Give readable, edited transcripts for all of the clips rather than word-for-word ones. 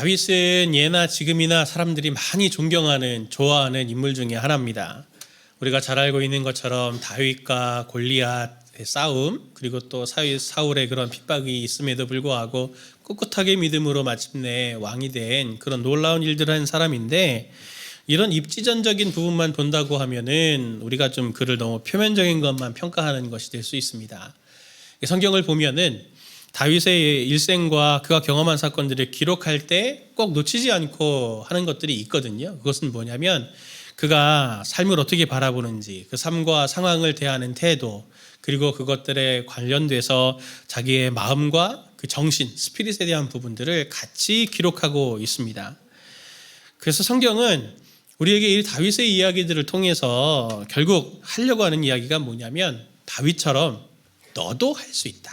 다윗은 예나 지금이나 사람들이 많이 존경하는, 좋아하는 인물 중에 하나입니다. 우리가 잘 알고 있는 것처럼 다윗과 골리앗의 싸움, 그리고 또 사울의 그런 핍박이 있음에도 불구하고 꿋꿋하게 믿음으로 마침내 왕이 된 그런 놀라운 일들을 한 사람인데, 이런 입지전적인 부분만 본다고 하면은 우리가 좀 그를 너무 표면적인 것만 평가하는 것이 될 수 있습니다. 성경을 보면은 다윗의 일생과 그가 경험한 사건들을 기록할 때 꼭 놓치지 않고 하는 것들이 있거든요. 그것은 뭐냐면 그가 삶을 어떻게 바라보는지, 그 삶과 상황을 대하는 태도, 그리고 그것들에 관련돼서 자기의 마음과 그 정신, 스피릿에 대한 부분들을 같이 기록하고 있습니다. 그래서 성경은 우리에게 이 다윗의 이야기들을 통해서 결국 하려고 하는 이야기가 뭐냐면 다윗처럼 너도 할 수 있다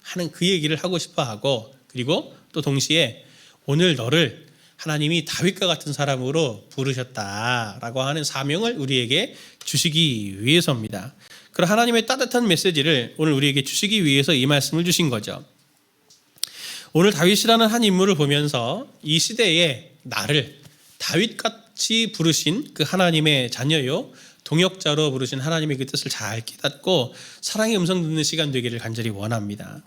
하는 그 얘기를 하고 싶어 하고, 그리고 또 동시에 오늘 너를 하나님이 다윗과 같은 사람으로 부르셨다라고 하는 사명을 우리에게 주시기 위해서입니다. 그런 하나님의 따뜻한 메시지를 오늘 우리에게 주시기 위해서 이 말씀을 주신 거죠. 오늘 다윗이라는 한 인물을 보면서 이 시대에 나를 다윗같이 부르신 그 하나님의 자녀요, 동역자로 부르신 하나님의 그 뜻을 잘 깨닫고 사랑의 음성 듣는 시간 되기를 간절히 원합니다.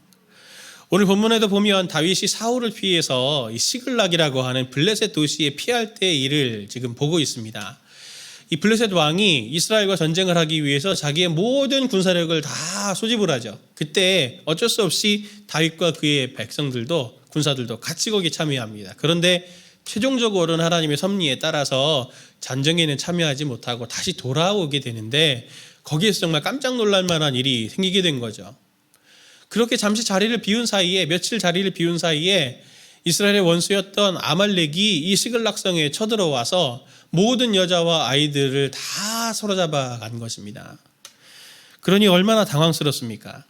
오늘 본문에도 보면 다윗이 사울을 피해서 이 시글락이라고 하는 블레셋 도시에 피할 때의 일을 지금 보고 있습니다. 이 블레셋 왕이 이스라엘과 전쟁을 하기 위해서 자기의 모든 군사력을 다 소집을 하죠. 그때 어쩔 수 없이 다윗과 그의 백성들도, 군사들도 같이 거기에 참여합니다. 그런데 최종적으로는 하나님의 섭리에 따라서 전쟁에는 참여하지 못하고 다시 돌아오게 되는데, 거기에서 정말 깜짝 놀랄 만한 일이 생기게 된 거죠. 그렇게 잠시 자리를 비운 사이에, 며칠 자리를 비운 사이에 이스라엘의 원수였던 아말렉이 이 시글락성에 쳐들어와서 모든 여자와 아이들을 다 사로잡아 간 것입니다. 그러니 얼마나 당황스럽습니까?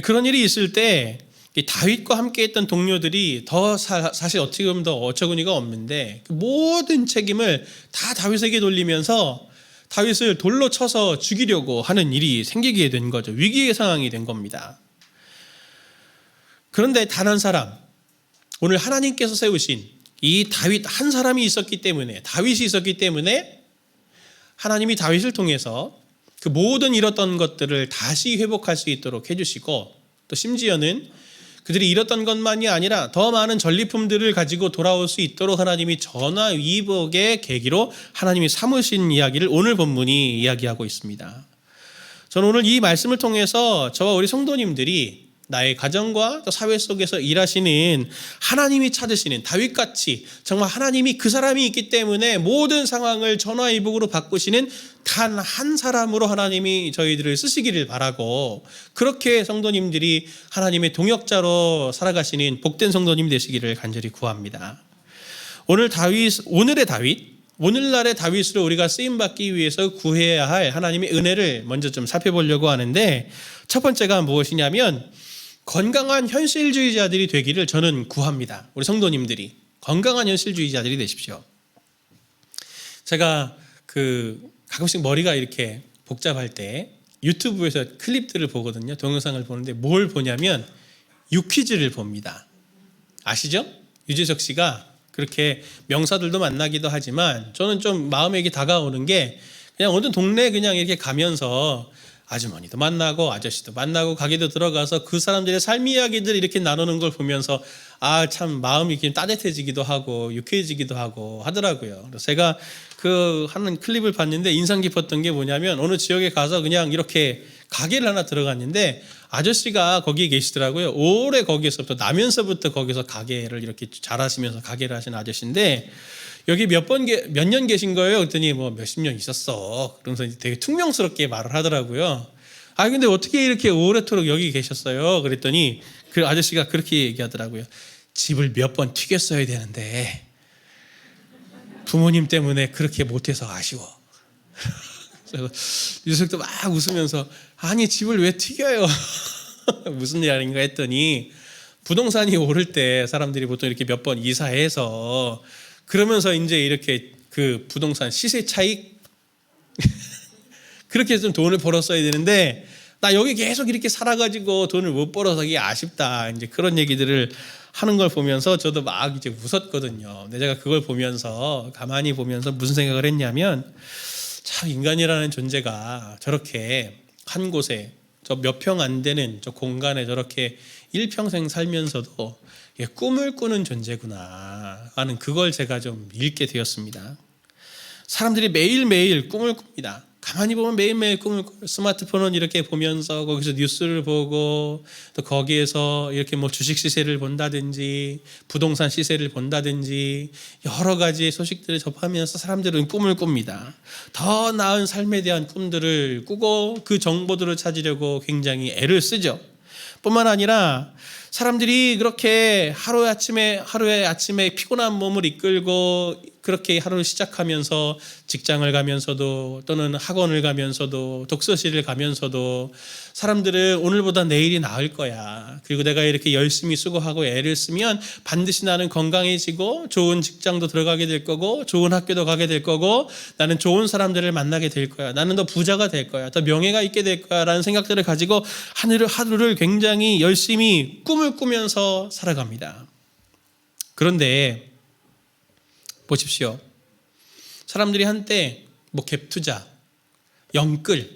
그런 일이 있을 때 다윗과 함께했던 동료들이 더 사실 어떻게 보면 더 어처구니가 없는데 모든 책임을 다 다윗에게 돌리면서 다윗을 돌로 쳐서 죽이려고 하는 일이 생기게 된 거죠. 위기의 상황이 된 겁니다. 그런데 단 한 사람, 오늘 하나님께서 세우신 이 다윗 한 사람이 있었기 때문에, 다윗이 있었기 때문에 하나님이 다윗을 통해서 그 모든 잃었던 것들을 다시 회복할 수 있도록 해주시고, 또 심지어는 그들이 잃었던 것만이 아니라 더 많은 전리품들을 가지고 돌아올 수 있도록 하나님이 전화위복의 계기로 하나님이 삼으신 이야기를 오늘 본문이 이야기하고 있습니다. 저는 오늘 이 말씀을 통해서 저와 우리 성도님들이 나의 가정과 또 사회 속에서 일하시는 하나님이 찾으시는 다윗같이 정말 하나님이 그 사람이 있기 때문에 모든 상황을 전화위복으로 바꾸시는 단 한 사람으로 하나님이 저희들을 쓰시기를 바라고, 그렇게 성도님들이 하나님의 동역자로 살아가시는 복된 성도님 되시기를 간절히 구합니다. 오늘의 다윗, 오늘날의 다윗으로 우리가 쓰임받기 위해서 구해야 할 하나님의 은혜를 먼저 좀 살펴보려고 하는데, 첫 번째가 무엇이냐면 건강한 현실주의자들이 되기를 저는 구합니다. 우리 성도님들이 건강한 현실주의자들이 되십시오. 제가 가끔씩 머리가 이렇게 복잡할 때 유튜브에서 클립들을 보거든요. 동영상을 보는데 뭘 보냐면 유퀴즈를 봅니다. 아시죠? 유재석 씨가 그렇게 명사들도 만나기도 하지만 저는 좀 마음에 이게 다가오는 게, 그냥 어느 동네 그냥 이렇게 가면서 아주머니도 만나고 아저씨도 만나고 가게도 들어가서 그 사람들의 삶 이야기들 이렇게 나누는 걸 보면서 참 마음이 이렇게 따뜻해지기도 하고 유쾌해지기도 하고 하더라고요. 그래서 제가 그 하는 클립을 봤는데 인상 깊었던 게 뭐냐면, 어느 지역에 가서 그냥 이렇게 가게를 하나 들어갔는데 아저씨가 거기에 계시더라고요. 오래 거기에서부터 나면서부터 거기서 가게를 이렇게 잘하시면서 가게를 하시는 아저씨인데, 여기 몇 년 계신 거예요? 그랬더니 뭐 몇십 년 있었어. 그러면서 되게 퉁명스럽게 말을 하더라고요. 근데 어떻게 이렇게 오래도록 여기 계셨어요? 그랬더니 그 아저씨가 그렇게 얘기하더라고요. 집을 몇 번 튀겼어야 되는데 부모님 때문에 그렇게 못해서 아쉬워. 그래서 유석도 막 웃으면서 아니 집을 왜 튀겨요? 무슨 일인가 했더니 부동산이 오를 때 사람들이 보통 이렇게 몇 번 이사해서 그러면서 이제 이렇게 그 부동산 시세 차익 그렇게 좀 돈을 벌었어야 되는데 나 여기 계속 이렇게 살아가지고 돈을 못 벌어서 이게 아쉽다, 이제 그런 얘기들을 하는 걸 보면서 저도 막 이제 웃었거든요. 근데 제가 그걸 보면서 가만히 보면서 무슨 생각을 했냐면 참 인간이라는 존재가 저렇게 한 곳에 저 몇 평 안 되는 저 공간에 저렇게 일평생 살면서도 꿈을 꾸는 존재구나 하는 그걸 제가 좀 읽게 되었습니다. 사람들이 매일매일 꿈을 꿉니다. 가만히 보면 매일매일 꿈을 꿔요. 스마트폰은 이렇게 보면서 거기서 뉴스를 보고 또 거기에서 이렇게 뭐 주식 시세를 본다든지 부동산 시세를 본다든지 여러 가지 소식들을 접하면서 사람들은 꿈을 꿉니다. 더 나은 삶에 대한 꿈들을 꾸고 그 정보들을 찾으려고 굉장히 애를 쓰죠. 뿐만 아니라 사람들이 그렇게 하루의 아침에 피곤한 몸을 이끌고 그렇게 하루를 시작하면서 직장을 가면서도 또는 학원을 가면서도 독서실을 가면서도 사람들은 오늘보다 내일이 나을 거야. 그리고 내가 이렇게 열심히 수고하고 애를 쓰면 반드시 나는 건강해지고 좋은 직장도 들어가게 될 거고 좋은 학교도 가게 될 거고 나는 좋은 사람들을 만나게 될 거야. 나는 더 부자가 될 거야. 더 명예가 있게 될 거야. 라는 생각들을 가지고 하루를 굉장히 열심히 꿈을 꾸면서 살아갑니다. 그런데 보십시오. 사람들이 한때 뭐 갭투자, 영끌,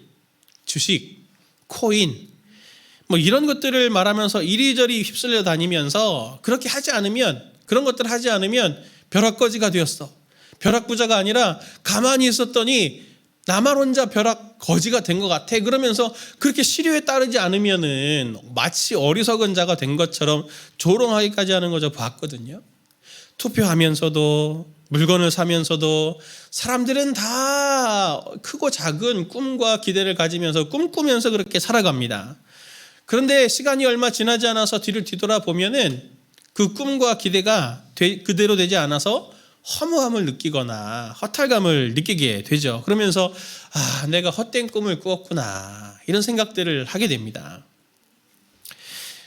주식, 코인 뭐 이런 것들을 말하면서 이리저리 휩쓸려 다니면서 그렇게 하지 않으면 그런 것들을 하지 않으면 벼락거지가 되었어. 벼락부자가 아니라 가만히 있었더니 나만 혼자 벼락거지가 된 것 같아. 그러면서 그렇게 시류에 따르지 않으면은 마치 어리석은 자가 된 것처럼 조롱하기까지 하는 거 저 봤거든요. 투표하면서도 물건을 사면서도 사람들은 다 크고 작은 꿈과 기대를 가지면서 꿈꾸면서 그렇게 살아갑니다. 그런데 시간이 얼마 지나지 않아서 뒤를 뒤돌아보면은 그 꿈과 기대가 그대로 되지 않아서 허무함을 느끼거나 허탈감을 느끼게 되죠. 그러면서 내가 헛된 꿈을 꾸었구나 이런 생각들을 하게 됩니다.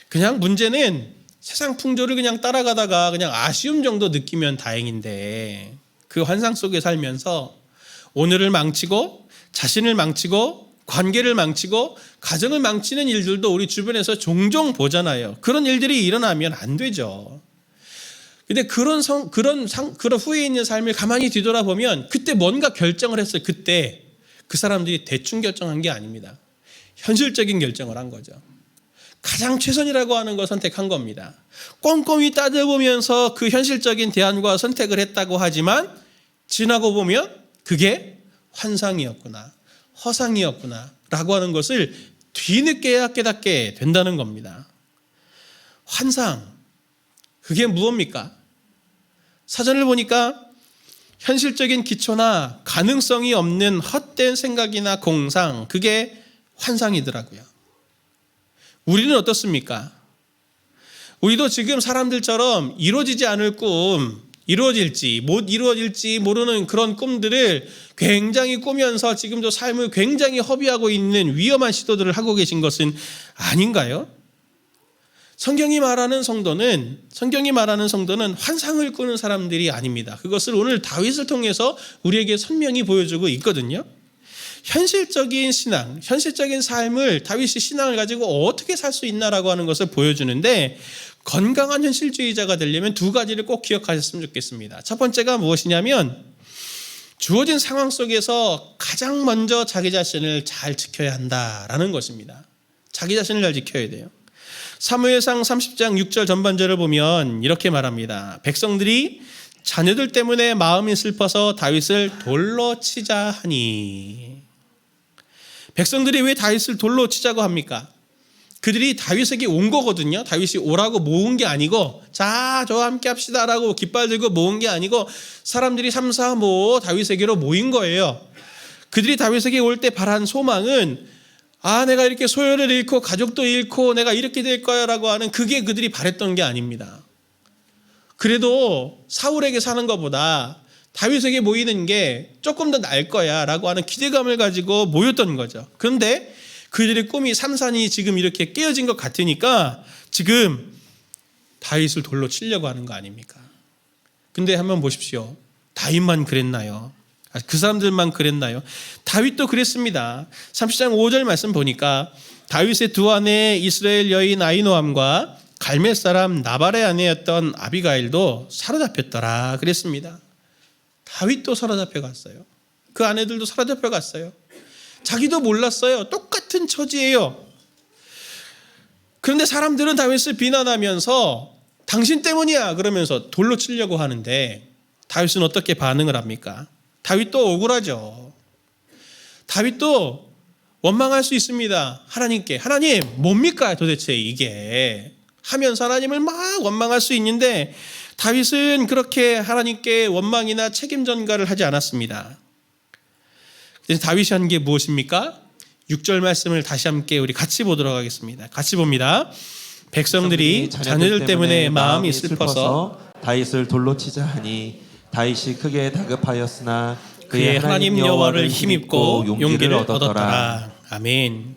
그냥 문제는 세상 풍조를 그냥 따라가다가 그냥 아쉬움 정도 느끼면 다행인데 그 환상 속에 살면서 오늘을 망치고 자신을 망치고 관계를 망치고 가정을 망치는 일들도 우리 주변에서 종종 보잖아요. 그런 일들이 일어나면 안 되죠. 근데 그런 후에 있는 삶을 가만히 뒤돌아보면 그때 뭔가 결정을 했어요. 그때 그 사람들이 대충 결정한 게 아닙니다. 현실적인 결정을 한 거죠. 가장 최선이라고 하는 걸 선택한 겁니다. 꼼꼼히 따져보면서 그 현실적인 대안과 선택을 했다고 하지만 지나고 보면 그게 환상이었구나, 허상이었구나 라고 하는 것을 뒤늦게야 깨닫게 된다는 겁니다. 환상, 그게 무엇입니까? 사전을 보니까 현실적인 기초나 가능성이 없는 헛된 생각이나 공상, 그게 환상이더라고요. 우리는 어떻습니까? 우리도 지금 사람들처럼 이루어지지 않을 꿈, 이루어질지 못 이루어질지 모르는 그런 꿈들을 굉장히 꾸면서 지금도 삶을 굉장히 허비하고 있는 위험한 시도들을 하고 계신 것은 아닌가요? 성경이 말하는 성도는 환상을 꾸는 사람들이 아닙니다. 그것을 오늘 다윗을 통해서 우리에게 선명히 보여주고 있거든요. 현실적인 신앙, 현실적인 삶을 다윗이 신앙을 가지고 어떻게 살 수 있나라고 하는 것을 보여주는데 건강한 현실주의자가 되려면 두 가지를 꼭 기억하셨으면 좋겠습니다. 첫 번째가 무엇이냐면 주어진 상황 속에서 가장 먼저 자기 자신을 잘 지켜야 한다라는 것입니다. 자기 자신을 잘 지켜야 돼요. 사무엘상 30장 6절 전반절을 보면 이렇게 말합니다. 백성들이 자녀들 때문에 마음이 슬퍼서 다윗을 돌로 치자 하니. 백성들이 왜 다윗을 돌로 치자고 합니까? 그들이 다윗에게 온 거거든요. 다윗이 오라고 모은 게 아니고 자 저와 함께 합시다 라고 깃발 들고 모은 게 아니고 사람들이 3, 4, 5 다윗에게로 모인 거예요. 그들이 다윗에게 올 때 바란 소망은 내가 이렇게 소유를 잃고 가족도 잃고 내가 이렇게 될 거야 라고 하는 그게 그들이 바랬던 게 아닙니다. 그래도 사울에게 사는 것보다 다윗에게 모이는 게 조금 더 나을 거야 라고 하는 기대감을 가지고 모였던 거죠. 그런데 그들의 꿈이 산산이 지금 이렇게 깨어진 것 같으니까 지금 다윗을 돌로 치려고 하는 거 아닙니까? 근데 한번 보십시오. 다윗만 그랬나요? 그 사람들만 그랬나요? 다윗도 그랬습니다. 30장 5절 말씀 보니까 다윗의 두 아내 이스라엘 여인 아히노암과 갈멜 사람 나발의 아내였던 아비가일도 사로잡혔더라 그랬습니다. 다윗도 사로잡혀 갔어요. 그 아내들도 사로잡혀 갔어요. 자기도 몰랐어요. 똑같은 처지예요. 그런데 사람들은 다윗을 비난하면서 당신 때문이야 그러면서 돌로 치려고 하는데 다윗은 어떻게 반응을 합니까? 다윗도 억울하죠. 다윗도 원망할 수 있습니다. 하나님께. 하나님 뭡니까 도대체 이게 하면서 하나님을 막 원망할 수 있는데 다윗은 그렇게 하나님께 원망이나 책임 전가를 하지 않았습니다. 그래서 다윗이 한 게 무엇입니까? 6절 말씀을 다시 함께 우리 같이 보도록 하겠습니다. 같이 봅니다. 백성들이 자녀들 때문에 마음이 슬퍼서 다윗을 돌로 치자 하니 다윗이 크게 다급하였으나 그의 하나님 여호와를 힘입고 용기를 얻었더라. 아멘.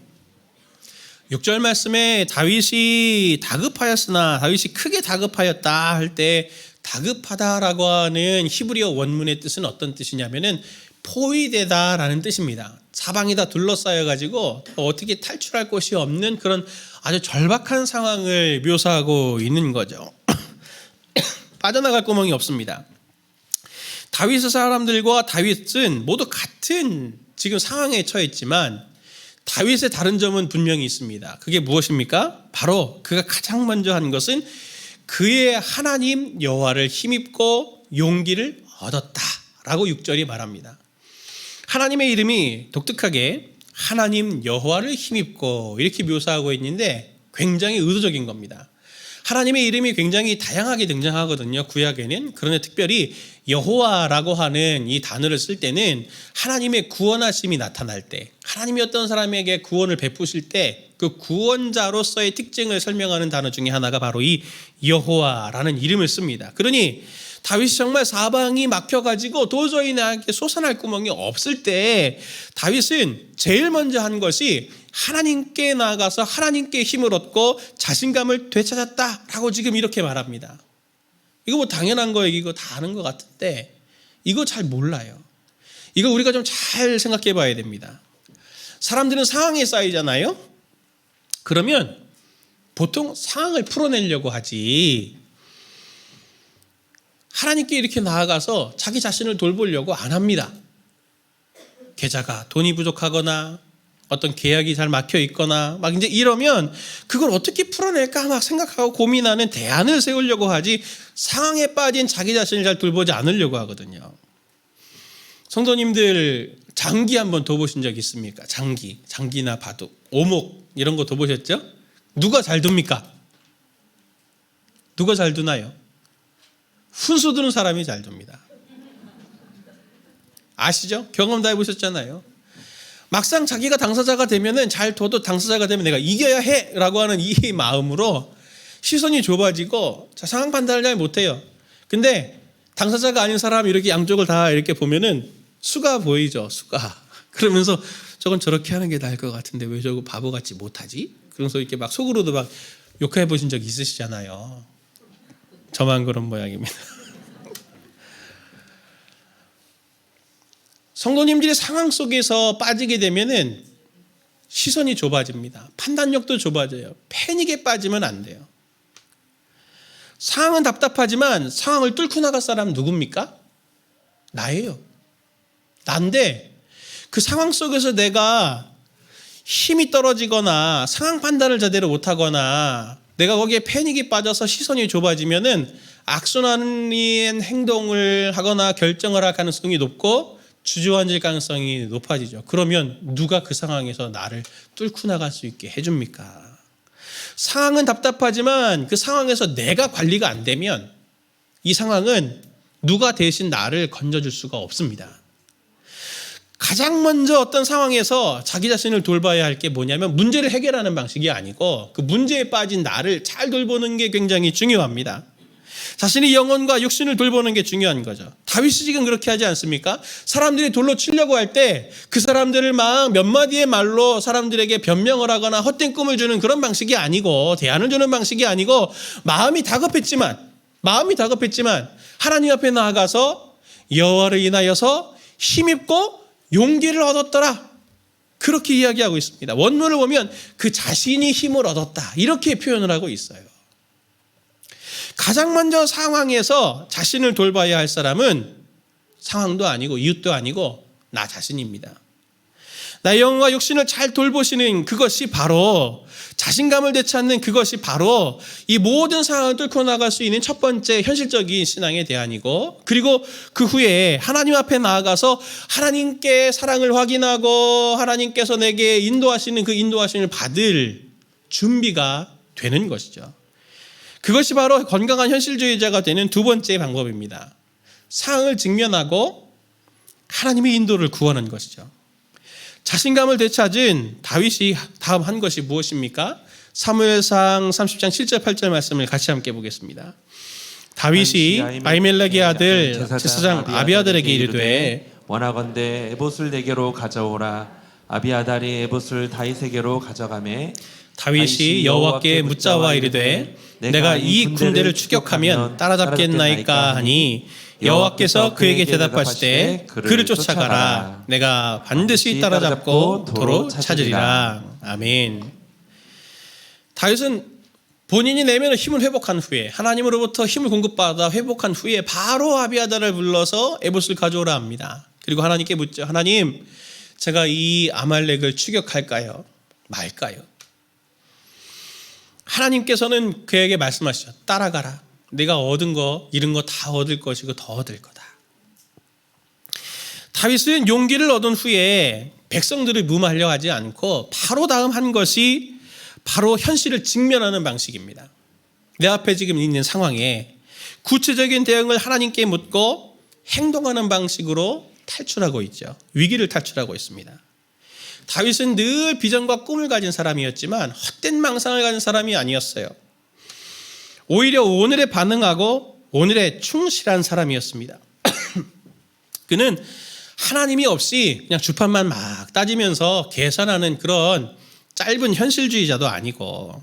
6절 말씀에 다윗이 다급하였으나 다윗이 크게 다급하였다 할 때 다급하다라고 하는 히브리어 원문의 뜻은 어떤 뜻이냐면은 포위되다라는 뜻입니다. 사방이 다 둘러싸여 가지고 어떻게 탈출할 곳이 없는 그런 아주 절박한 상황을 묘사하고 있는 거죠. 빠져나갈 구멍이 없습니다. 다윗의 사람들과 다윗은 모두 같은 지금 상황에 처했지만 다윗의 다른 점은 분명히 있습니다. 그게 무엇입니까? 바로 그가 가장 먼저 한 것은 그의 하나님 여호와를 힘입고 용기를 얻었다라고 6절이 말합니다. 하나님의 이름이 독특하게 하나님 여호와를 힘입고 이렇게 묘사하고 있는데 굉장히 의도적인 겁니다. 하나님의 이름이 굉장히 다양하게 등장하거든요. 구약에는. 그런데 특별히 여호와라고 하는 이 단어를 쓸 때는 하나님의 구원하심이 나타날 때, 하나님이 어떤 사람에게 구원을 베푸실 때 그 구원자로서의 특징을 설명하는 단어 중에 하나가 바로 이 여호와라는 이름을 씁니다. 그러니 다윗이 정말 사방이 막혀가지고 도저히 나에게 솟아날 구멍이 없을 때 다윗은 제일 먼저 한 것이 하나님께 나아가서 하나님께 힘을 얻고 자신감을 되찾았다라고 지금 이렇게 말합니다. 이거 뭐 당연한 거예요. 이거 다 아는 것 같은데 이거 잘 몰라요. 이거 우리가 좀 잘 생각해 봐야 됩니다. 사람들은 상황에 쌓이잖아요. 그러면 보통 상황을 풀어내려고 하지 하나님께 이렇게 나아가서 자기 자신을 돌보려고 안 합니다. 계좌가 돈이 부족하거나 어떤 계약이 잘 막혀 있거나 막 이제 이러면 그걸 어떻게 풀어낼까 막 생각하고 고민하는 대안을 세우려고 하지 상황에 빠진 자기 자신을 잘 돌보지 않으려고 하거든요. 성도님들 장기 한번 둬보신 적 있습니까? 장기나 바둑, 오목 이런 거 둬보셨죠? 누가 잘 둡니까? 누가 잘 두나요? 훈수 두는 사람이 잘 둡니다. 아시죠? 경험 다 해보셨잖아요. 막상 자기가 당사자가 되면은 잘 둬도 당사자가 되면 내가 이겨야 해라고 하는 이 마음으로 시선이 좁아지고 상황 판단을 잘 못해요. 근데 당사자가 아닌 사람이 이렇게 양쪽을 다 이렇게 보면은 수가 보이죠. 수가. 그러면서 저건 저렇게 하는 게 나을 것 같은데 왜 저거 바보같이 못하지? 그러면서 이렇게 막 속으로도 막 욕해 보신 적 있으시잖아요. 저만 그런 모양입니다. 성도님들이 상황 속에서 빠지게 되면은 시선이 좁아집니다. 판단력도 좁아져요. 패닉에 빠지면 안 돼요. 상황은 답답하지만 상황을 뚫고 나갈 사람 누굽니까? 나예요. 난데 그 상황 속에서 내가 힘이 떨어지거나 상황 판단을 제대로 못하거나 내가 거기에 패닉이 빠져서 시선이 좁아지면은 악순환인 행동을 하거나 결정을 할 가능성이 높고 주저앉을 가능성이 높아지죠. 그러면 누가 그 상황에서 나를 뚫고 나갈 수 있게 해줍니까? 상황은 답답하지만 그 상황에서 내가 관리가 안 되면 이 상황은 누가 대신 나를 건져줄 수가 없습니다. 가장 먼저 어떤 상황에서 자기 자신을 돌봐야 할 게 뭐냐면 문제를 해결하는 방식이 아니고 그 문제에 빠진 나를 잘 돌보는 게 굉장히 중요합니다. 자신의 영혼과 육신을 돌보는 게 중요한 거죠. 다윗이 지금 그렇게 하지 않습니까? 사람들이 돌로 치려고 할 때 그 사람들을 막 몇 마디의 말로 사람들에게 변명을 하거나 헛된 꿈을 주는 그런 방식이 아니고 대안을 주는 방식이 아니고 마음이 다급했지만 하나님 앞에 나아가서 여호와를 인하여서 힘입고 용기를 얻었더라. 그렇게 이야기하고 있습니다. 원문을 보면 그 자신이 힘을 얻었다. 이렇게 표현을 하고 있어요. 가장 먼저 상황에서 자신을 돌봐야 할 사람은 상황도 아니고 이웃도 아니고 나 자신입니다. 나의 영과 육신을 잘 돌보시는 그것이 바로, 자신감을 되찾는 그것이 바로 이 모든 상황을 뚫고 나갈 수 있는 첫 번째 현실적인 신앙의 대안이고, 그리고 그 후에 하나님 앞에 나아가서 하나님께 사랑을 확인하고 하나님께서 내게 인도하시는 그 인도하심을 받을 준비가 되는 것이죠. 그것이 바로 건강한 현실주의자가 되는 두 번째 방법입니다. 상황을 직면하고 하나님의 인도를 구하는 것이죠. 자신감을 되찾은 다윗이 다음 한 것이 무엇입니까? 사무엘상 30장 7절 8절 말씀을 같이 함께 보겠습니다. 다윗이 아히멜렉의 아들 제사장 아비아달에게 이르되 원하건대 에봇을 내게로 가져오라. 아비아달이 에봇을 다윗에게로 가져가매 다윗이 여호와께 묻자와 이르되 내가 이 군대를 추격하면 따라잡겠나이까 하니 여호와께서 그에게 대답하시되 그를 쫓아가라. 내가 반드시 따라잡고 도로 찾으리라. 아멘. 다윗은 본인이 내면의 힘을 회복한 후에, 하나님으로부터 힘을 공급받아 회복한 후에 바로 아비아달을 불러서 에봇을 가져오라 합니다. 그리고 하나님께 묻죠. 하나님, 제가 이 아말렉을 추격할까요? 말까요? 하나님께서는 그에게 말씀하시죠. 따라가라. 내가 얻은 거, 잃은 거 다 얻을 것이고 더 얻을 거다. 다윗은 용기를 얻은 후에 백성들을 무마하려 하지 않고 바로 다음 한 것이 바로 현실을 직면하는 방식입니다. 내 앞에 지금 있는 상황에 구체적인 대응을 하나님께 묻고 행동하는 방식으로 탈출하고 있죠. 위기를 탈출하고 있습니다. 다윗은 늘 비전과 꿈을 가진 사람이었지만 헛된 망상을 가진 사람이 아니었어요. 오히려 오늘에 반응하고 오늘에 충실한 사람이었습니다. 그는 하나님이 없이 그냥 주판만 막 따지면서 계산하는 그런 짧은 현실주의자도 아니고,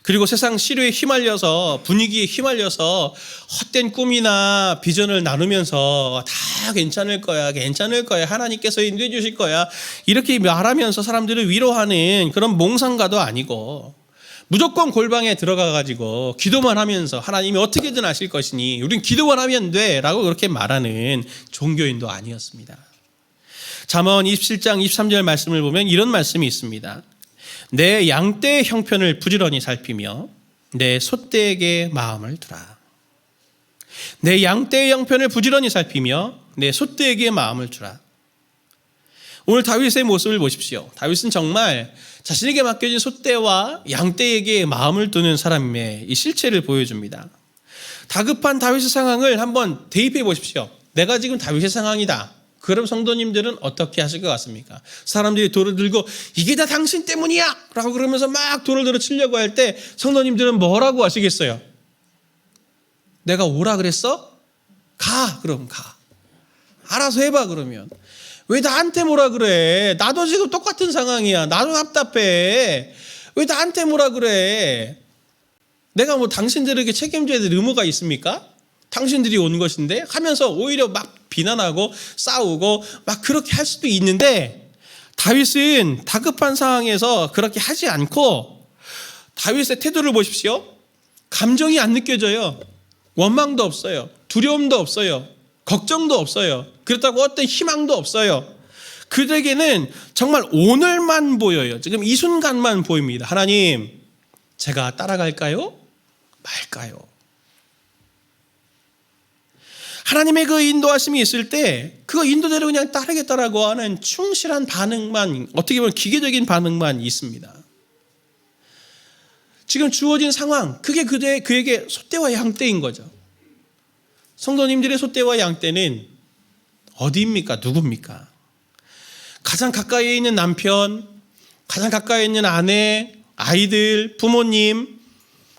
그리고 세상 시류에 휘말려서, 분위기에 휘말려서 헛된 꿈이나 비전을 나누면서 다 괜찮을 거야, 괜찮을 거야, 하나님께서 인도해 주실 거야 이렇게 말하면서 사람들을 위로하는 그런 몽상가도 아니고, 무조건 골방에 들어가가지고 기도만 하면서 하나님이 어떻게든 하실 것이니 우린 기도만 하면 돼 라고 그렇게 말하는 종교인도 아니었습니다. 잠언 27장 23절 말씀을 보면 이런 말씀이 있습니다. 내 양떼의 형편을 부지런히 살피며 내 솥대에게 마음을 두라. 내 양떼의 형편을 부지런히 살피며 내 솥대에게 마음을 두라. 오늘 다윗의 모습을 보십시오. 다윗은 정말 자신에게 맡겨진 솥대와 양떼에게 마음을 두는 사람의 이 실체를 보여줍니다. 다급한 다윗의 상황을 한번 대입해 보십시오. 내가 지금 다윗의 상황이다. 그럼 성도님들은 어떻게 하실 것 같습니까? 사람들이 돌을 들고 이게 다 당신 때문이야! 라고 그러면서 막 돌을 들어 치려고 할 때 성도님들은 뭐라고 하시겠어요? 내가 오라 그랬어? 가! 그럼 가. 알아서 해봐 그러면. 왜 나한테 뭐라 그래? 나도 지금 똑같은 상황이야. 나도 답답해. 왜 나한테 뭐라 그래? 내가 뭐 당신들에게 책임져야 될 의무가 있습니까? 당신들이 온 것인데 하면서 오히려 막 비난하고 싸우고 막 그렇게 할 수도 있는데, 다윗은 다급한 상황에서 그렇게 하지 않고 다윗의 태도를 보십시오. 감정이 안 느껴져요. 원망도 없어요. 두려움도 없어요. 걱정도 없어요. 그렇다고 어떤 희망도 없어요. 그들에게는 정말 오늘만 보여요. 지금 이 순간만 보입니다. 하나님, 제가 따라갈까요? 말까요? 하나님의 그 인도하심이 있을 때 그거 인도대로 그냥 따르겠다라고 하는 충실한 반응만, 어떻게 보면 기계적인 반응만 있습니다. 지금 주어진 상황, 그게 그에게 솥대와 양떼인 거죠. 성도님들의 솥대와 양떼는 어디입니까? 누굽니까? 가장 가까이에 있는 남편, 가장 가까이에 있는 아내, 아이들, 부모님,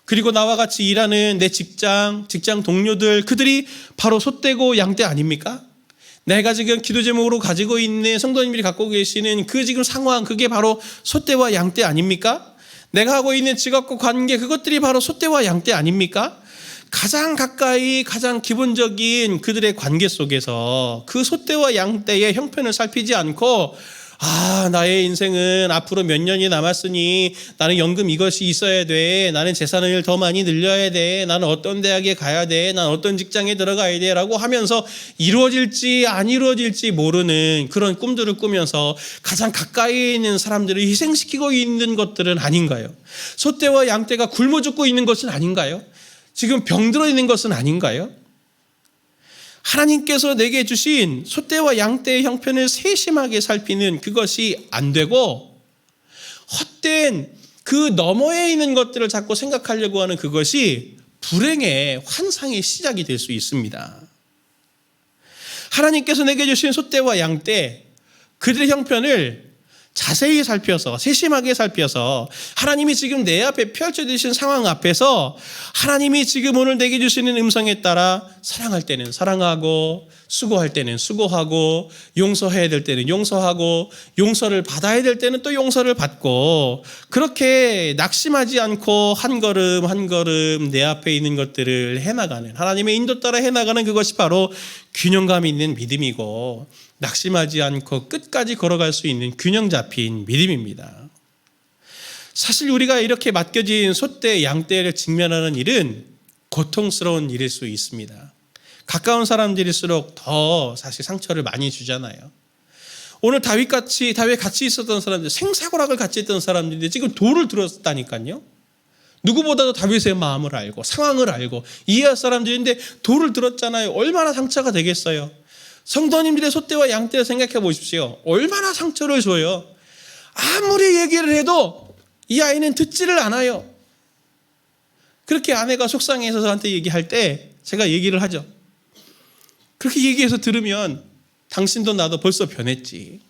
그리고 나와 같이 일하는 내 직장 동료들, 그들이 바로 솥대고 양떼 아닙니까? 내가 지금 기도 제목으로 가지고 있는 성도님들이 갖고 계시는 그 지금 상황, 그게 바로 솥대와 양떼 아닙니까? 내가 하고 있는 직업과 관계, 그것들이 바로 솥대와 양떼 아닙니까? 가장 가까이, 가장 기본적인 그들의 관계 속에서 그 솥대와 양떼의 형편을 살피지 않고 나의 인생은 앞으로 몇 년이 남았으니 나는 연금 이것이 있어야 돼. 나는 재산을 더 많이 늘려야 돼. 나는 어떤 대학에 가야 돼. 나는 어떤 직장에 들어가야 돼. 라고 하면서 이루어질지 안 이루어질지 모르는 그런 꿈들을 꾸면서 가장 가까이 있는 사람들을 희생시키고 있는 것들은 아닌가요? 소떼와 양떼가 굶어 죽고 있는 것은 아닌가요? 지금 병들어 있는 것은 아닌가요? 하나님께서 내게 주신 소떼와 양떼의 형편을 세심하게 살피는 그것이 안 되고 헛된 그 너머에 있는 것들을 자꾸 생각하려고 하는 그것이 불행의 환상의 시작이 될 수 있습니다. 하나님께서 내게 주신 소떼와 양떼 그들의 형편을 자세히 살펴서 세심하게 살펴서 하나님이 지금 내 앞에 펼쳐주신 상황 앞에서 하나님이 지금 오늘 내게 주시는 음성에 따라 사랑할 때는 사랑하고 수고할 때는 수고하고 용서해야 될 때는 용서하고 용서를 받아야 될 때는 또 용서를 받고 그렇게 낙심하지 않고 한 걸음 한 걸음 내 앞에 있는 것들을 해나가는 하나님의 인도 따라 해나가는 그것이 바로 균형감 있는 믿음이고 낙심하지 않고 끝까지 걸어갈 수 있는 균형 잡힌 믿음입니다. 사실 우리가 이렇게 맡겨진 소떼, 양떼를 직면하는 일은 고통스러운 일일 수 있습니다. 가까운 사람들일수록 더 사실 상처를 많이 주잖아요. 오늘 다윗 같이 있었던 사람들, 생사고락을 같이 했던 사람들인데 지금 돌을 들었다니까요. 누구보다도 다윗의 마음을 알고 상황을 알고 이해할 사람들인데 돌을 들었잖아요. 얼마나 상처가 되겠어요. 성도님들의 소떼와 양떼를 생각해 보십시오. 얼마나 상처를 줘요. 아무리 얘기를 해도 이 아이는 듣지를 않아요. 그렇게 아내가 속상해서 저한테 얘기할 때 제가 얘기를 하죠. 그렇게 얘기해서 들으면 당신도 나도 벌써 변했지.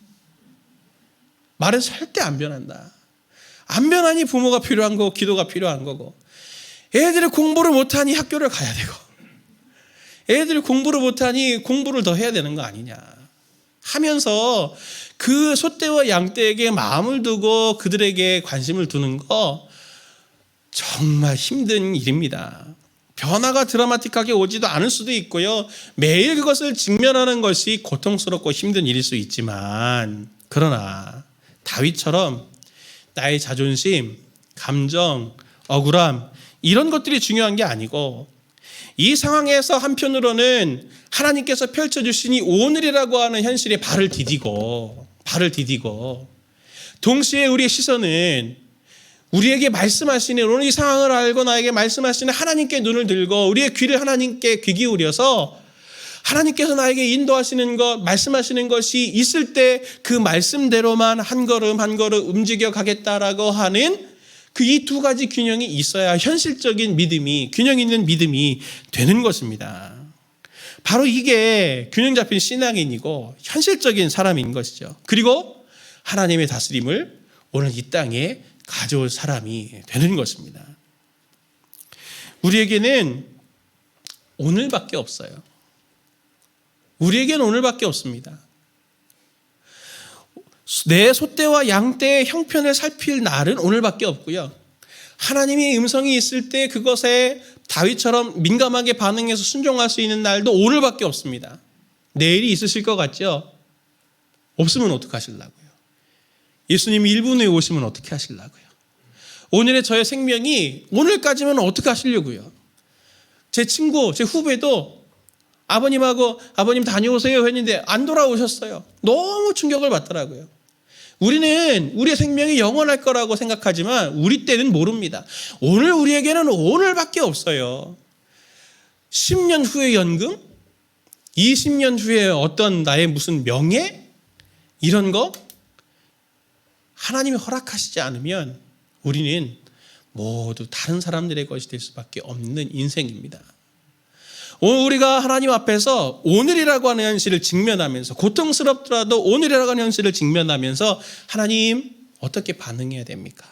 말은 절대 안 변한다. 안 변하니 부모가 필요한 거고 기도가 필요한 거고 애들이 공부를 못하니 학교를 가야 되고 애들이 공부를 못하니 공부를 더 해야 되는 거 아니냐 하면서 그 소떼와 양떼에게 마음을 두고 그들에게 관심을 두는 거 정말 힘든 일입니다. 변화가 드라마틱하게 오지도 않을 수도 있고요. 매일 그것을 직면하는 것이 고통스럽고 힘든 일일 수 있지만 그러나 다윗처럼 나의 자존심, 감정, 억울함 이런 것들이 중요한 게 아니고 이 상황에서 한편으로는 하나님께서 펼쳐주시니 오늘이라고 하는 현실에 발을 디디고 동시에 우리의 시선은 우리에게 말씀하시는 오늘 이 상황을 알고 나에게 말씀하시는 하나님께 눈을 들고 우리의 귀를 하나님께 귀 기울여서 하나님께서 나에게 인도하시는 것, 말씀하시는 것이 있을 때 그 말씀대로만 한 걸음 한 걸음 움직여 가겠다라고 하는 그 이 두 가지 균형이 있어야 현실적인 믿음이, 균형 있는 믿음이 되는 것입니다. 바로 이게 균형 잡힌 신앙인이고 현실적인 사람인 것이죠. 그리고 하나님의 다스림을 오늘 이 땅에 가져올 사람이 되는 것입니다. 우리에게는 오늘밖에 없어요. 우리에게는 오늘밖에 없습니다. 내 소떼와 양떼의 형편을 살필 날은 오늘밖에 없고요. 하나님의 음성이 있을 때 그것에 다윗처럼 민감하게 반응해서 순종할 수 있는 날도 오늘밖에 없습니다. 내일이 있으실 것 같죠? 없으면 어떡하시려고요? 예수님이 1분 후에 오시면 어떻게 하시려고요? 오늘의 저의 생명이 오늘까지면 어떻게 하시려고요? 제 친구, 제 후배도 아버님하고 아버님 다녀오세요 했는데 안 돌아오셨어요. 너무 충격을 받더라고요. 우리는 우리의 생명이 영원할 거라고 생각하지만 우리 때는 모릅니다. 오늘 우리에게는 오늘밖에 없어요. 10년 후의 연금? 20년 후에 어떤 나의 무슨 명예? 이런 거? 하나님이 허락하시지 않으면 우리는 모두 다른 사람들의 것이 될 수밖에 없는 인생입니다. 오늘 우리가 하나님 앞에서 오늘이라고 하는 현실을 직면하면서 고통스럽더라도 오늘이라고 하는 현실을 직면하면서 하나님 어떻게 반응해야 됩니까?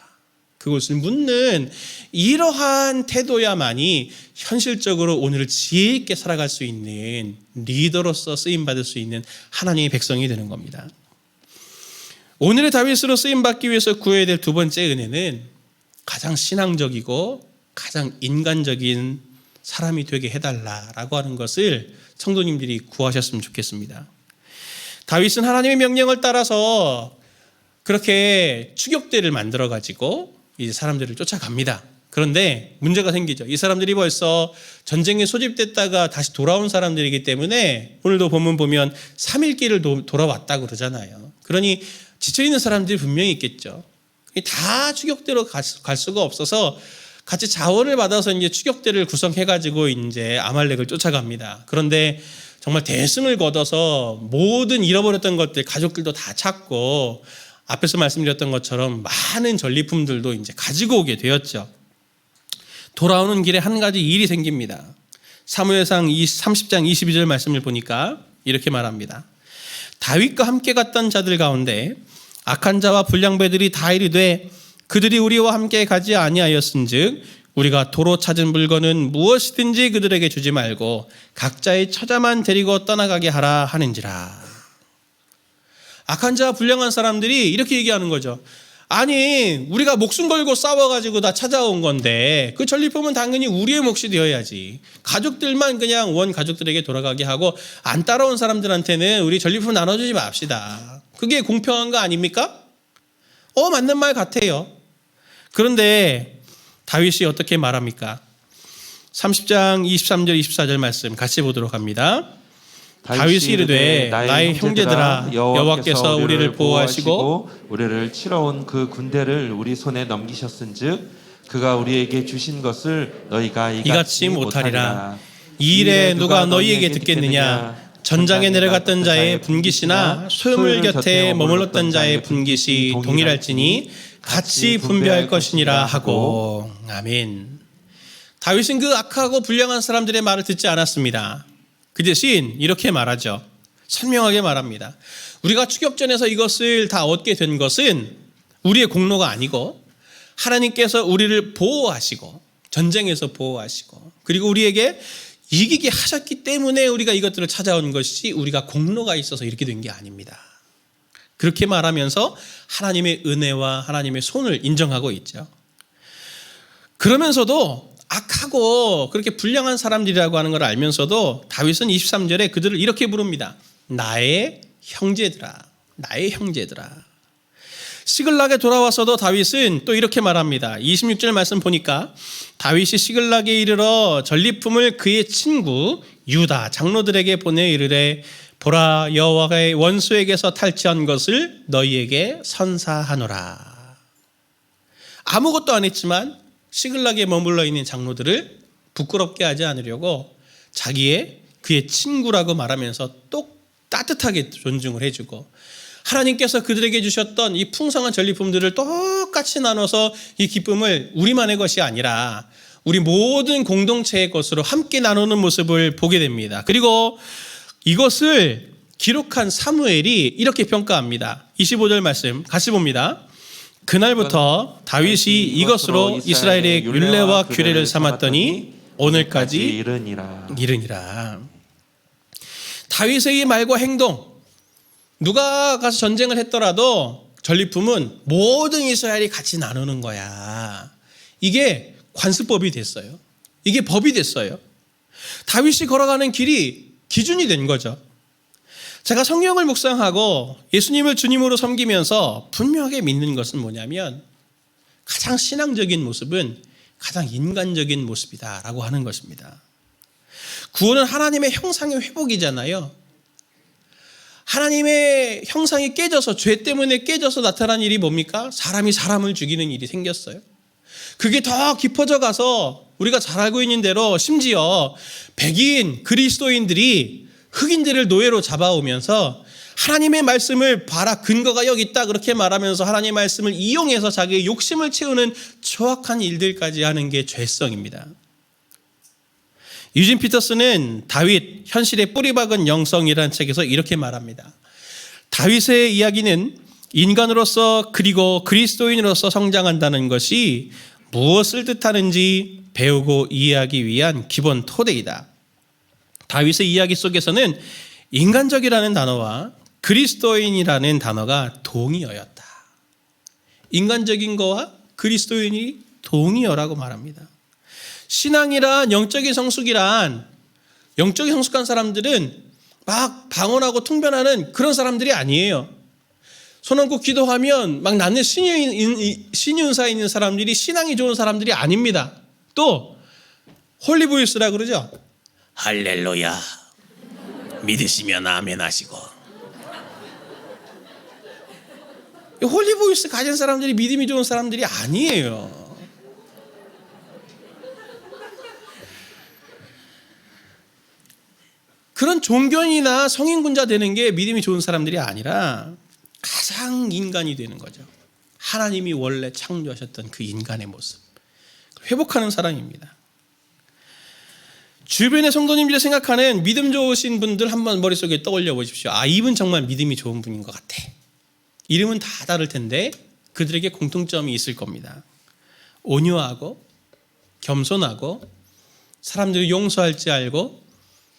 그것을 묻는 이러한 태도야만이 현실적으로 오늘을 지혜 있게 살아갈 수 있는 리더로서 쓰임받을 수 있는 하나님의 백성이 되는 겁니다. 오늘의 다윗으로 쓰임받기 위해서 구해야 될 두 번째 은혜는 가장 신앙적이고 가장 인간적인 사람이 되게 해달라라고 하는 것을 성도님들이 구하셨으면 좋겠습니다. 다윗은 하나님의 명령을 따라서 그렇게 추격대를 만들어 가지고 이제 사람들을 쫓아갑니다. 그런데 문제가 생기죠. 이 사람들이 벌써 전쟁에 소집됐다가 다시 돌아온 사람들이기 때문에 오늘도 본문 보면 3일 길을 돌아왔다고 그러잖아요. 그러니 지쳐있는 사람들이 분명히 있겠죠. 다 추격대로 갈 수가 없어서 같이 자원을 받아서 이제 추격대를 구성해가지고 이제 아말렉을 쫓아갑니다. 그런데 정말 대승을 거둬서 모든 잃어버렸던 것들, 가족들도 다 찾고 앞에서 말씀드렸던 것처럼 많은 전리품들도 이제 가지고 오게 되었죠. 돌아오는 길에 한 가지 일이 생깁니다. 사무엘상 30장 22절 말씀을 보니까 이렇게 말합니다. 다윗과 함께 갔던 자들 가운데 악한 자와 불량배들이 다 이르되 그들이 우리와 함께 가지 아니하였은즉 우리가 도로 찾은 물건은 무엇이든지 그들에게 주지 말고 각자의 처자만 데리고 떠나가게 하라 하는지라. 악한 자와 불량한 사람들이 이렇게 얘기하는 거죠. 아니 우리가 목숨 걸고 싸워가지고 다 찾아온 건데 그 전리품은 당연히 우리의 몫이 되어야지. 가족들만 그냥 원 가족들에게 돌아가게 하고 안 따라온 사람들한테는 우리 전리품 나눠주지 맙시다. 그게 공평한 거 아닙니까? 맞는 말 같아요. 그런데 다윗이 어떻게 말합니까? 30장 23절 24절 말씀 같이 보도록 합니다. 다윗이 이르되 나의 형제들아 여호와께서 우리를 보호하시고 우리를 치러 온 그 군대를 우리 손에 넘기셨은즉 그가 우리에게 주신 것을 너희가 이같이 못하리라. 이 일에 누가 너희에게 듣겠느냐? 전장에 내려갔던 자의 분깃이나 소유물 곁에 머물렀던 자의 분깃이 동일할지니 같이 분배할 것이니라 하고. 아멘. 다윗은 그 악하고 불량한 사람들의 말을 듣지 않았습니다. 그 대신 이렇게 말하죠. 선명하게 말합니다. 우리가 추격전에서 이것을 다 얻게 된 것은 우리의 공로가 아니고 하나님께서 우리를 보호하시고 전쟁에서 보호하시고 그리고 우리에게 이기게 하셨기 때문에 우리가 이것들을 찾아온 것이 우리가 공로가 있어서 이렇게 된 게 아닙니다. 그렇게 말하면서 하나님의 은혜와 하나님의 손을 인정하고 있죠. 그러면서도 악하고 그렇게 불량한 사람들이라고 하는 걸 알면서도 다윗은 23절에 그들을 이렇게 부릅니다. 나의 형제들아, 나의 형제들아. 시글락에 돌아와서도 다윗은 또 이렇게 말합니다. 26절 말씀 보니까 다윗이 시글락에 이르러 전리품을 그의 친구 유다 장로들에게 보내 이르되 보라 여호와의 원수에게서 탈취한 것을 너희에게 선사하노라. 아무것도 안 했지만 시글락에 머물러 있는 장로들을 부끄럽게 하지 않으려고 그의 친구라고 말하면서 또 따뜻하게 존중을 해주고 하나님께서 그들에게 주셨던 이 풍성한 전리품들을 똑같이 나눠서 이 기쁨을 우리만의 것이 아니라 우리 모든 공동체의 것으로 함께 나누는 모습을 보게 됩니다. 그리고 이것을 기록한 사무엘이 이렇게 평가합니다. 25절 말씀 같이 봅니다. 그날부터 다윗이 이것으로 이스라엘의 율례와 규례를 삼았더니 오늘까지 이르니라. 다윗의 이 말과 행동, 누가 가서 전쟁을 했더라도 전리품은 모든 이스라엘이 같이 나누는 거야. 이게 관습법이 됐어요. 이게 법이 됐어요. 다윗이 걸어가는 길이 기준이 된 거죠. 제가 성경을 묵상하고 예수님을 주님으로 섬기면서 분명하게 믿는 것은 뭐냐면 가장 신앙적인 모습은 가장 인간적인 모습이다라고 하는 것입니다. 구원은 하나님의 형상의 회복이잖아요. 하나님의 형상이 깨져서 죄 때문에 깨져서 나타난 일이 뭡니까? 사람이 사람을 죽이는 일이 생겼어요. 그게 더 깊어져 가서 우리가 잘 알고 있는 대로 심지어 백인 그리스도인들이 흑인들을 노예로 잡아오면서 하나님의 말씀을 봐라 근거가 여기 있다 그렇게 말하면서 하나님의 말씀을 이용해서 자기의 욕심을 채우는 추악한 일들까지 하는 게 죄성입니다. 유진 피터스는 다윗 현실의 뿌리박은 영성이라는 책에서 이렇게 말합니다. 다윗의 이야기는 인간으로서 그리고 그리스도인으로서 성장한다는 것이 무엇을 뜻하는지 배우고 이해하기 위한 기본 토대이다. 다윗의 이야기 속에서는 인간적이라는 단어와 그리스도인이라는 단어가 동의어였다. 인간적인 거와 그리스도인이 동의어라고 말합니다. 신앙이란 영적인 성숙이란 영적인 성숙한 사람들은 막 방언하고 통변하는 그런 사람들이 아니에요. 손 얹고 기도하면 막 나는 신윤사에 있는 사람들이 신앙이 좋은 사람들이 아닙니다. 또 홀리보이스라 그러죠. 할렐루야 믿으시면 아멘 하시고. 홀리보이스 가진 사람들이 믿음이 좋은 사람들이 아니에요. 그런 종교인이나 성인군자 되는 게 믿음이 좋은 사람들이 아니라 가장 인간이 되는 거죠. 하나님이 원래 창조하셨던 그 인간의 모습 회복하는 사랑입니다. 주변의 성도님들이 생각하는 믿음 좋으신 분들 한번 머릿속에 떠올려 보십시오. 아, 이분 정말 믿음이 좋은 분인 것 같아. 이름은 다 다를 텐데 그들에게 공통점이 있을 겁니다. 온유하고 겸손하고 사람들을 용서할 줄 알고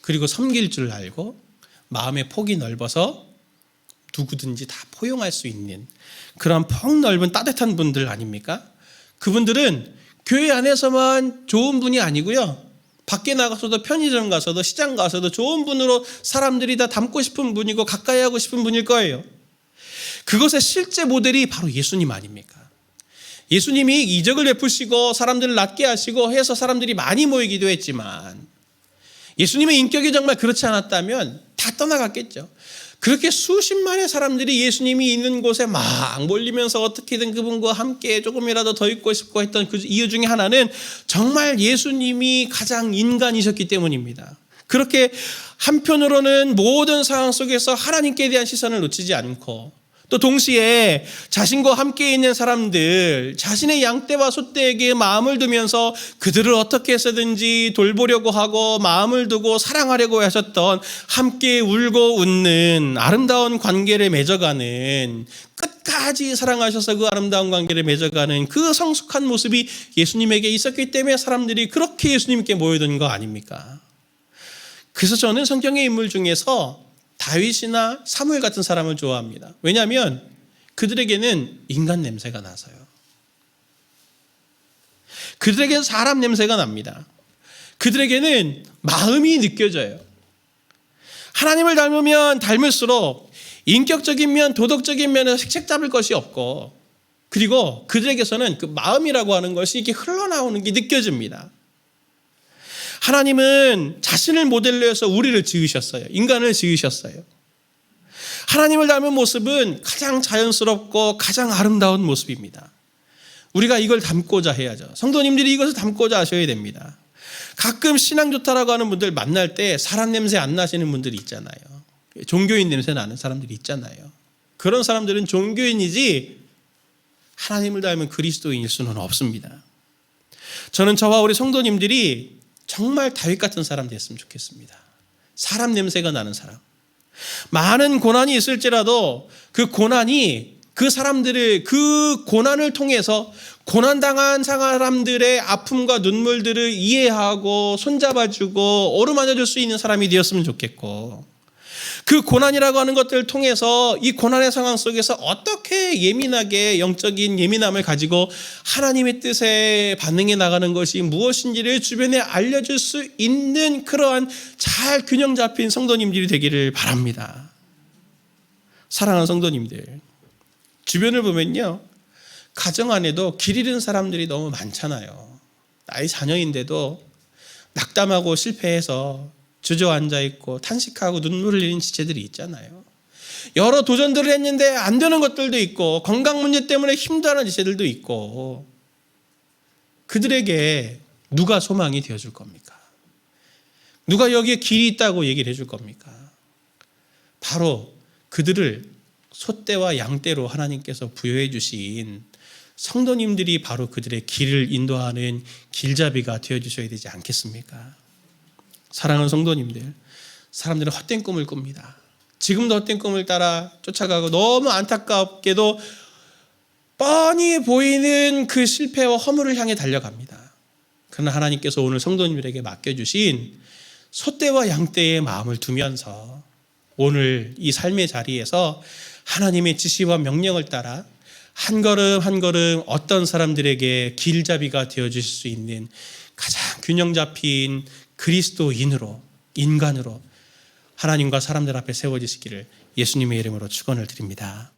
그리고 섬길 줄 알고 마음의 폭이 넓어서 누구든지 다 포용할 수 있는 그런 폭넓은 따뜻한 분들 아닙니까? 그분들은 교회 안에서만 좋은 분이 아니고요. 밖에 나가서도 편의점 가서도 시장 가서도 좋은 분으로 사람들이 다 닮고 싶은 분이고 가까이 하고 싶은 분일 거예요. 그것의 실제 모델이 바로 예수님 아닙니까? 예수님이 이적을 베푸시고 사람들을 낫게 하시고 해서 사람들이 많이 모이기도 했지만 예수님의 인격이 정말 그렇지 않았다면 다 떠나갔겠죠. 그렇게 수십만의 사람들이 예수님이 있는 곳에 막 몰리면서 어떻게든 그분과 함께 조금이라도 더 있고 싶고 했던 그 이유 중에 하나는 정말 예수님이 가장 인간이셨기 때문입니다. 그렇게 한편으로는 모든 상황 속에서 하나님께 대한 시선을 놓치지 않고 또 동시에 자신과 함께 있는 사람들, 자신의 양떼와 소떼에게 마음을 두면서 그들을 어떻게 해서든지 돌보려고 하고 마음을 두고 사랑하려고 하셨던 함께 울고 웃는 아름다운 관계를 맺어가는 끝까지 사랑하셔서 그 아름다운 관계를 맺어가는 그 성숙한 모습이 예수님에게 있었기 때문에 사람들이 그렇게 예수님께 모여든 거 아닙니까? 그래서 저는 성경의 인물 중에서 다윗이나 사무엘 같은 사람을 좋아합니다. 왜냐하면 그들에게는 인간 냄새가 나서요. 그들에게는 사람 냄새가 납니다. 그들에게는 마음이 느껴져요. 하나님을 닮으면 닮을수록 인격적인 면, 도덕적인 면에서 색색 잡을 것이 없고 그리고 그들에게서는 그 마음이라고 하는 것이 이렇게 흘러나오는 게 느껴집니다. 하나님은 자신을 모델로 해서 우리를 지으셨어요. 인간을 지으셨어요. 하나님을 닮은 모습은 가장 자연스럽고 가장 아름다운 모습입니다. 우리가 이걸 담고자 해야죠. 성도님들이 이것을 담고자 하셔야 됩니다. 가끔 신앙 좋다라고 하는 분들 만날 때 사람 냄새 안 나시는 분들이 있잖아요. 종교인 냄새 나는 사람들이 있잖아요. 그런 사람들은 종교인이지 하나님을 닮은 그리스도인일 수는 없습니다. 저는 저와 우리 성도님들이 정말 다윗 같은 사람 됐으면 좋겠습니다. 사람 냄새가 나는 사람. 많은 고난이 있을지라도 그 고난이 그 사람들을 그 고난을 통해서 고난당한 사람들의 아픔과 눈물들을 이해하고 손잡아주고 어루만져줄 수 있는 사람이 되었으면 좋겠고 그 고난이라고 하는 것들을 통해서 이 고난의 상황 속에서 어떻게 예민하게 영적인 예민함을 가지고 하나님의 뜻에 반응해 나가는 것이 무엇인지를 주변에 알려줄 수 있는 그러한 잘 균형 잡힌 성도님들이 되기를 바랍니다. 사랑하는 성도님들, 주변을 보면요 가정 안에도 길 잃은 사람들이 너무 많잖아요. 나이 자녀인데도 낙담하고 실패해서 주저앉아 있고 탄식하고 눈물 흘리는 지체들이 있잖아요. 여러 도전들을 했는데 안 되는 것들도 있고 건강 문제 때문에 힘들어하는 지체들도 있고 그들에게 누가 소망이 되어줄 겁니까? 누가 여기에 길이 있다고 얘기를 해줄 겁니까? 바로 그들을 소떼와 양떼로 하나님께서 부여해 주신 성도님들이 바로 그들의 길을 인도하는 길잡이가 되어주셔야 되지 않겠습니까? 사랑하는 성도님들, 사람들은 헛된 꿈을 꿉니다. 지금도 헛된 꿈을 따라 쫓아가고 너무 안타깝게도 뻔히 보이는 그 실패와 허물을 향해 달려갑니다. 그러나 하나님께서 오늘 성도님들에게 맡겨주신 소떼와 양떼의 마음을 두면서 오늘 이 삶의 자리에서 하나님의 지시와 명령을 따라 한 걸음 한 걸음 어떤 사람들에게 길잡이가 되어주실 수 있는 가장 균형 잡힌 그리스도인으로 인간으로 하나님과 사람들 앞에 세워지시기를 예수님의 이름으로 축원을 드립니다.